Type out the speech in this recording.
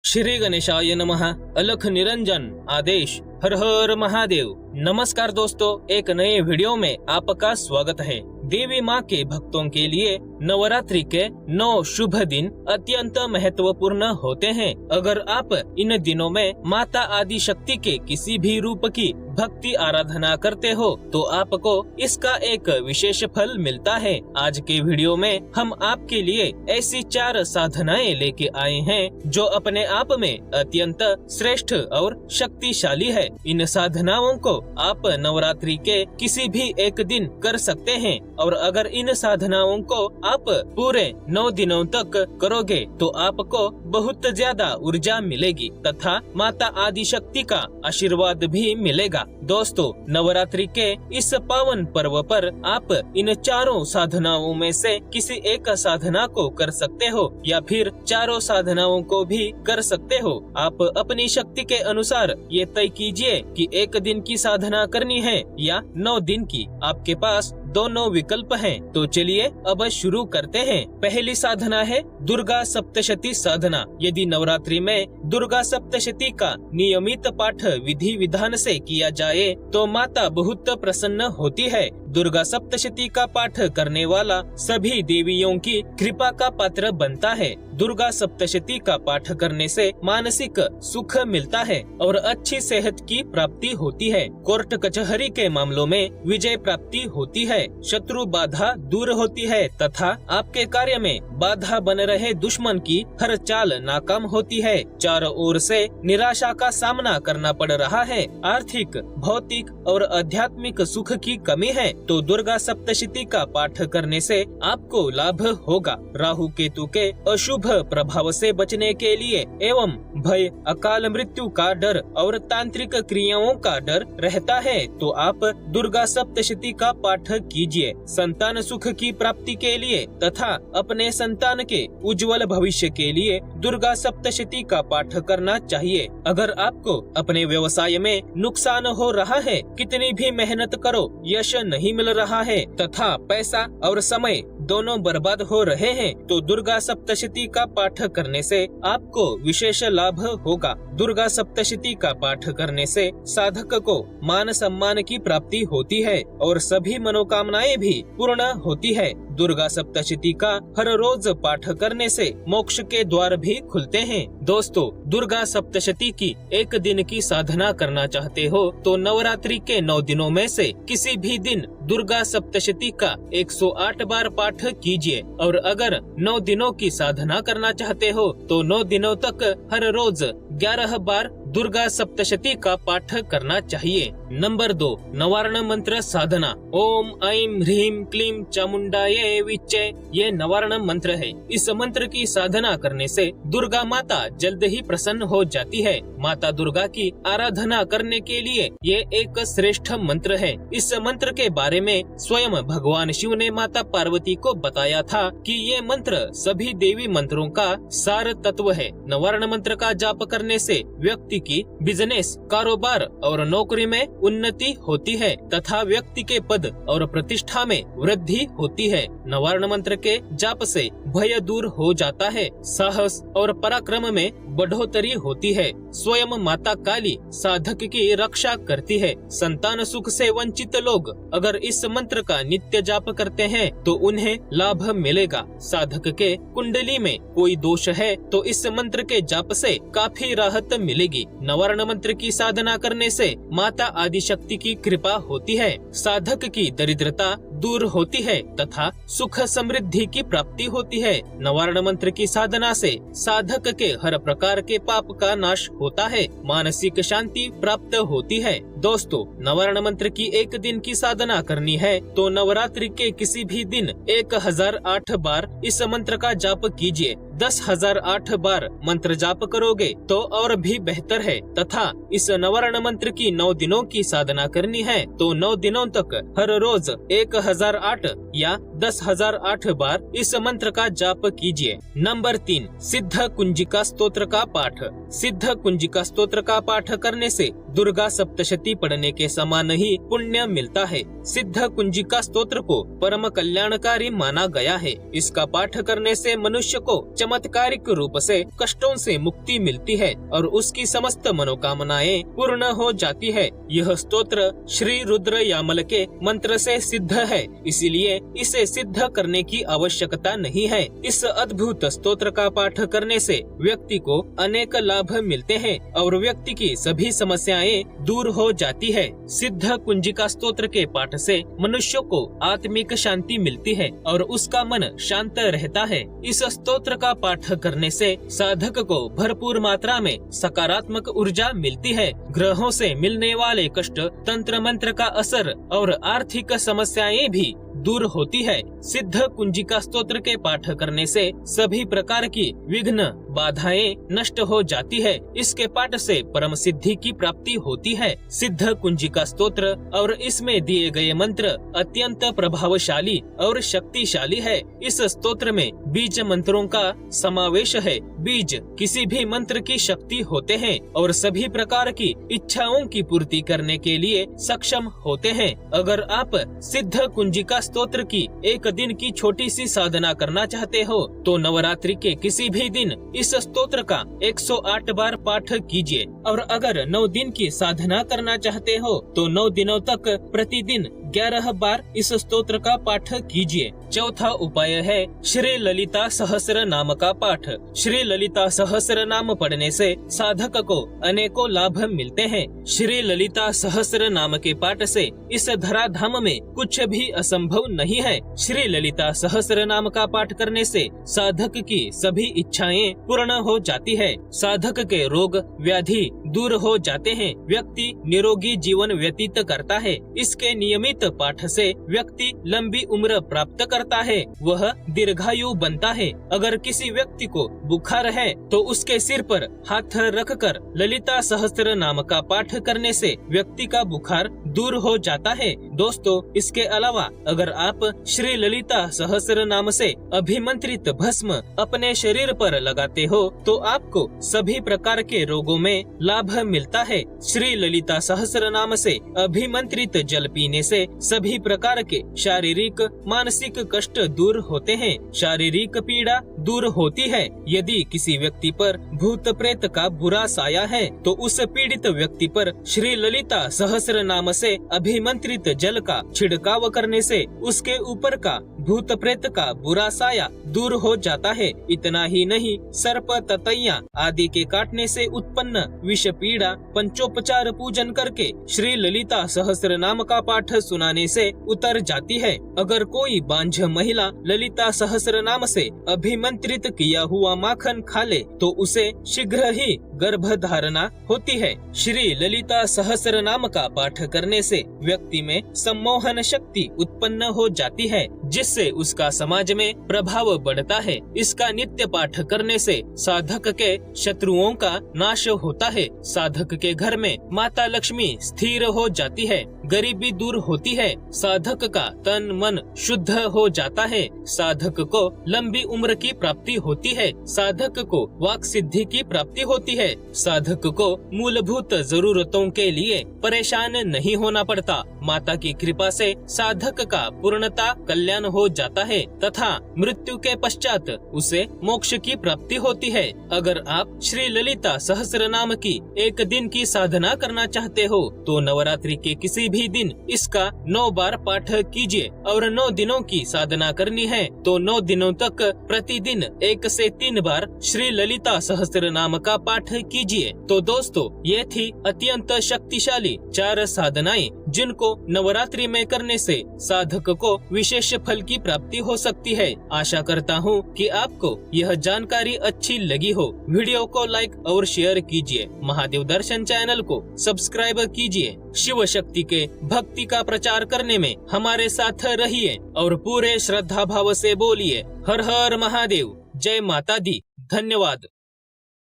श्री गणेशाय नमः। अलख निरंजन आदेश। हर हर महादेव। नमस्कार दोस्तों, एक नए वीडियो में आपका स्वागत है। देवी माँ के भक्तों के लिए नवरात्रि के 9 शुभ दिन अत्यंत महत्वपूर्ण होते हैं। अगर आप इन दिनों में माता आदि शक्ति के किसी भी रूप की भक्ति आराधना करते हो तो आपको इसका एक विशेष फल मिलता है। आज के वीडियो में हम आपके लिए ऐसी 4 साधनाएं लेके आए हैं जो अपने आप में अत्यंत श्रेष्ठ और शक्तिशाली है। इन साधनाओं को आप नवरात्रि के किसी भी एक दिन कर सकते हैं और अगर इन साधनाओं को आप पूरे 9 दिनों तक करोगे तो आपको बहुत ज्यादा ऊर्जा मिलेगी तथा माता आदि शक्ति का आशीर्वाद भी मिलेगा। दोस्तों, नवरात्रि के इस पावन पर्व पर आप इन 4 साधनाओं में से किसी एक साधना को कर सकते हो या फिर 4 साधनाओं को भी कर सकते हो। आप अपनी शक्ति के अनुसार ये तय कीजिए कि एक दिन की साधना करनी है या 9 दिन की। आपके पास दोनों विकल्प हैं। तो चलिए अब शुरू करते हैं। पहली साधना है दुर्गा सप्तशती साधना। यदि नवरात्रि में दुर्गा सप्तशती का नियमित पाठ विधि विधान से किया जाए तो माता बहुत प्रसन्न होती है। दुर्गा सप्तशती का पाठ करने वाला सभी देवियों की कृपा का पात्र बनता है। दुर्गा सप्तशती का पाठ करने से मानसिक सुख मिलता है और अच्छी सेहत की प्राप्ति होती है। कोर्ट कचहरी के मामलों में विजय प्राप्ति होती है, शत्रु बाधा दूर होती है तथा आपके कार्य में बाधा बन रहे दुश्मन की हर चाल नाकाम होती है। चारों ओर से निराशा का सामना करना पड़ रहा है, आर्थिक, भौतिक और आध्यात्मिक सुख की कमी है तो दुर्गा सप्तशती का पाठ करने से आपको लाभ होगा। राहु केतु के अशुभ प्रभाव से बचने के लिए एवं भय, अकाल मृत्यु का डर और तांत्रिक क्रियाओं का डर रहता है तो आप दुर्गा सप्तशती का पाठ कीजिए। संतान सुख की प्राप्ति के लिए तथा अपने संतान के उज्जवल भविष्य के लिए दुर्गा सप्तशती का पाठ करना चाहिए। अगर आपको अपने व्यवसाय में नुकसान हो रहा है, कितनी भी मेहनत करो यश नहीं मिल रहा है तथा पैसा और समय दोनों बर्बाद हो रहे हैं तो दुर्गा सप्तशती का पाठ करने से आपको विशेष लाभ होगा। दुर्गा सप्तशती का पाठ करने से साधक को मान सम्मान की प्राप्ति होती है और सभी मनोकामनाएं भी पूर्ण होती है। दुर्गा सप्तशती का हर रोज पाठ करने से मोक्ष के द्वार भी खुलते हैं। दोस्तों, दुर्गा सप्तशती की एक दिन की साधना करना चाहते हो तो नवरात्रि के 9 दिनों में से किसी भी दिन दुर्गा सप्तशती का 108 बार पाठ कीजिए और अगर 9 दिनों की साधना करना चाहते हो तो 9 दिनों तक हर रोज 11 बार दुर्गा सप्तशती का पाठ करना चाहिए। नंबर 2, नवारण मंत्र साधना। ओम ऐं ह्रीं क्लीं चामुंडाये विच्चे, ये नवारण मंत्र है। इस मंत्र की साधना करने से दुर्गा माता जल्द ही प्रसन्न हो जाती है। माता दुर्गा की आराधना करने के लिए ये एक श्रेष्ठ मंत्र है। इस मंत्र के बारे में स्वयं भगवान शिव ने माता पार्वती को बताया था कि ये मंत्र सभी देवी मंत्रों का सार तत्व है। नवारण मंत्र का जाप करने से व्यक्ति की बिजनेस, कारोबार और नौकरी में उन्नति होती है तथा व्यक्ति के पद और प्रतिष्ठा में वृद्धि होती है। नवारण मंत्र के जाप से भय दूर हो जाता है, साहस और पराक्रम में बढ़ोतरी होती है। स्वयं माता काली साधक की रक्षा करती है। संतान सुख से वंचित लोग अगर इस मंत्र का नित्य जाप करते हैं तो उन्हें लाभ मिलेगा। साधक के कुंडली में कोई दोष है तो इस मंत्र के जाप से काफी राहत मिलेगी। नवारण मंत्र की साधना करने से माता आदि शक्ति की कृपा होती है, साधक की दरिद्रता दूर होती है तथा सुख समृद्धि की प्राप्ति होती है। नवारण मंत्र की साधना से साधक के हर प्रकार के पाप का नाश होता है, मानसिक शांति प्राप्त होती है। दोस्तों, नवारण मंत्र की एक दिन की साधना करनी है तो नवरात्रि के किसी भी दिन 1008 बार इस मंत्र का जाप कीजिए। 10,008 बार मंत्र जाप करोगे तो और भी बेहतर है तथा इस नवारण मंत्र की 9 दिनों की साधना करनी है तो 9 दिनों तक हर रोज 1008 या 10,008 बार इस मंत्र का जाप कीजिए। नंबर 3, सिद्ध कुंजिका स्तोत्र का पाठ। सिद्ध कुंजिका स्तोत्र का पाठ करने से दुर्गा सप्तशती पढ़ने के समान ही पुण्य मिलता है। सिद्ध कुंजिका स्तोत्र को परम कल्याणकारी माना गया है। इसका पाठ करने से मनुष्य को चमत्कारिक रूप से कष्टों से मुक्ति मिलती है और उसकी समस्त मनोकामनाएं पूर्ण हो जाती है। यह स्तोत्र श्री रुद्र यामल के मंत्र से सिद्ध है, इसीलिए इसे सिद्ध करने की आवश्यकता नहीं है। इस अद्भुत स्तोत्र का पाठ करने से व्यक्ति को अनेक लाभ मिलते हैं और व्यक्ति की सभी समस्याएं दूर हो जाती है। सिद्ध कुंजिका स्तोत्र के पाठ से मनुष्य को आत्मिक शांति मिलती है और उसका मन शांत रहता है। इस स्तोत्र का पाठ करने से साधक को भरपूर मात्रा में सकारात्मक ऊर्जा मिलती है। ग्रहों से मिलने वाले कष्ट, तंत्र मंत्र का असर और आर्थिक समस्याएं भी दूर होती है। सिद्ध कुंजिका स्तोत्र के पाठ करने से सभी प्रकार की विघ्न बाधाएं नष्ट हो जाती है। इसके पाठ से परम सिद्धि की प्राप्ति होती है। सिद्ध कुंजिका स्तोत्र और इसमें दिए गए मंत्र अत्यंत प्रभावशाली और शक्तिशाली है। इस स्तोत्र में बीज मंत्रों का समावेश है। बीज किसी भी मंत्र की शक्ति होते हैं और सभी प्रकार की इच्छाओं की पूर्ति करने के लिए सक्षम होते हैं। अगर आप सिद्ध कुंजिका स्तोत्र की एक दिन की छोटी सी साधना करना चाहते हो तो नवरात्रि के किसी भी दिन इस स्तोत्र का 108 बार पाठ कीजिए और अगर 9 दिन की साधना करना चाहते हो तो 9 दिनों तक प्रतिदिन 11 बार इस स्तोत्र का पाठ कीजिए। चौथा उपाय है श्री ललिता सहस्र नाम का पाठ। श्री ललिता सहस्र नाम पढ़ने से साधक को अनेकों लाभ मिलते हैं। श्री ललिता सहस्र नाम के पाठ से इस धराधाम में कुछ भी असंभव नहीं है। श्री ललिता सहस्र नाम का पाठ करने से साधक की सभी इच्छाएं पूर्ण हो जाती है। साधक के रोग व्याधि दूर हो जाते हैं। व्यक्ति निरोगी जीवन व्यतीत करता है। इसके नियमित पाठ से व्यक्ति लंबी उम्र प्राप्त करता है, वह दीर्घायु बनता है। अगर किसी व्यक्ति को बुखार है तो उसके सिर पर हाथ रखकर ललिता सहस्त्र नाम का पाठ करने से व्यक्ति का बुखार दूर हो जाता है। दोस्तों, इसके अलावा अगर आप श्री ललिता सहस्त्र नाम से अभिमंत्रित भस्म अपने शरीर पर लगाते हो तो आपको सभी प्रकार के रोगों में लाभ मिलता है। श्री ललिता सहस्त्र नाम से अभिमंत्रित जल पीने से सभी प्रकार के शारीरिक मानसिक कष्ट दूर होते हैं। शारीरिक पीड़ा दूर होती है। यदि किसी व्यक्ति पर भूत प्रेत का बुरा साया है तो उस पीड़ित व्यक्ति पर श्री ललिता सहस्त्र नाम से अभिमंत्रित जल का छिड़काव करने से उसके ऊपर का भूत प्रेत का बुरा साया दूर हो जाता है। इतना ही नहीं, सर्प, ततैया आदि के काटने से उत्पन्न विष पीड़ा पंचोपचार पूजन करके श्री ललिता सहस्त्र नाम का पाठ सुनाने से उतर जाती है। अगर कोई बांझ महिला ललिता सहस्त्र नाम से अभिमंत्रित किया हुआ माखन खा ले तो उसे शीघ्र ही गर्भ धारणा होती है। श्री ललिता सहस्त्र नाम का पाठ करने से व्यक्ति में सम्मोहन शक्ति उत्पन्न हो जाती है, जिससे उसका समाज में प्रभाव बढ़ता है। इसका नित्य पाठ करने से साधक के शत्रुओं का नाश होता है। साधक के घर में माता लक्ष्मी स्थिर हो जाती है। गरीबी दूर होती है। साधक का तन मन शुद्ध हो जाता है। साधक को लंबी उम्र की प्राप्ति होती है। साधक को वाक सिद्धि की प्राप्ति होती है। साधक को मूलभूत जरूरतों के लिए परेशान नहीं होना पड़ता। माता की कृपा से साधक का पूर्णता कल्याण हो जाता है तथा मृत्यु के पश्चात उसे मोक्ष की प्राप्ति होती है। अगर आप श्री ललिता सहस्त्र नाम की एक दिन की साधना करना चाहते हो तो नवरात्रि के किसी भी दिन इसका 9 बार पाठ कीजिए और 9 दिनों की साधना करनी है तो 9 दिनों तक प्रतिदिन 1 से 3 बार श्री ललिता सहस्त्र नाम का पाठ कीजिए। तो दोस्तों, ये थी अत्यंत शक्तिशाली 4 साधनाएं जिनको नवरात्रि में करने से साधक को विशेष फल की प्राप्ति हो सकती है। आशा करता हूँ कि आपको यह जानकारी अच्छी लगी हो। वीडियो को लाइक और शेयर कीजिए। महादेव दर्शन चैनल को सब्सक्राइब कीजिए। शिव शक्ति के भक्ति का प्रचार करने में हमारे साथ रहिए और पूरे श्रद्धा भाव से बोलिए हर हर महादेव, जय माता दी। धन्यवाद।